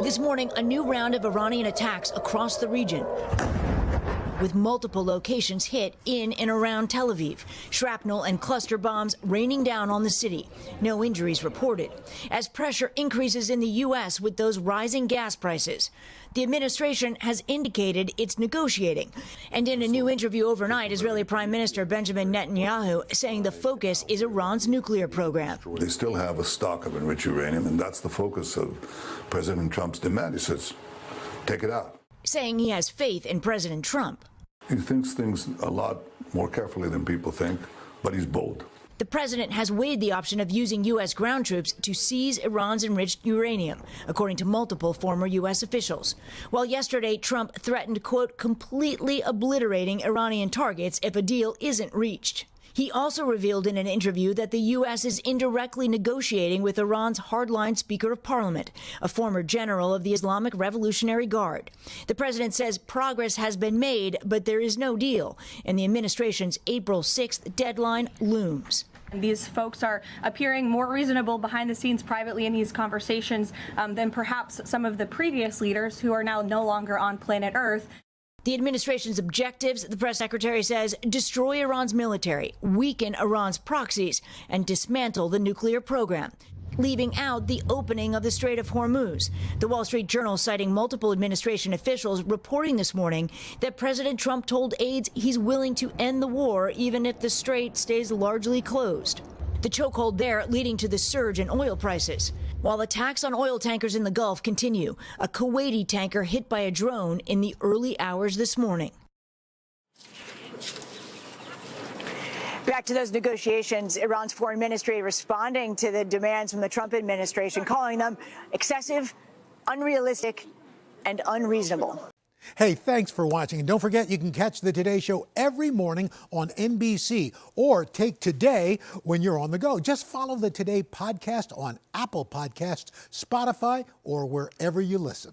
This morning, a new round of Iranian attacks across the region, with multiple locations hit in and around Tel Aviv. Shrapnel and cluster bombs raining down on the city. No injuries reported. As pressure increases in the U.S. with those rising gas prices, the administration has indicated it's negotiating. And in a new interview overnight, Israeli Prime Minister Benjamin Netanyahu saying the focus is Iran's nuclear program. They still have a stock of enriched uranium, and that's the focus of President Trump's demand. He says, take it out. Saying he has faith in President Trump. He thinks things a lot more carefully than people think, but he's bold. The president has weighed the option of using U.S. ground troops to seize Iran's enriched uranium, according to multiple former U.S. officials. While yesterday Trump threatened, quote, completely obliterating Iranian targets if a deal isn't reached. He also revealed in an interview that the U.S. is indirectly negotiating with Iran's hardline Speaker of Parliament, a former general of the Islamic Revolutionary Guard. The president says progress has been made, but there is no deal, and the administration's April 6th deadline looms. These folks are appearing more reasonable behind the scenes privately in these conversations than perhaps some of the previous leaders who are now no longer on planet Earth. The administration's objectives, the press secretary says, destroy Iran's military, weaken Iran's proxies, and dismantle the nuclear program, leaving out the opening of the Strait of Hormuz. The Wall Street Journal citing multiple administration officials reporting this morning that President Trump told aides he's willing to end the war even if the strait stays largely closed. The chokehold there leading to the surge in oil prices. While attacks on oil tankers in the Gulf continue, a Kuwaiti tanker hit by a drone in the early hours this morning. Back to those negotiations, Iran's foreign ministry responding to the demands from the Trump administration, calling them excessive, unrealistic, and unreasonable. Hey, thanks for watching. And don't forget, you can catch the Today Show every morning on NBC or take Today when you're on the go. Just follow the Today podcast on Apple Podcasts, Spotify, or wherever you listen.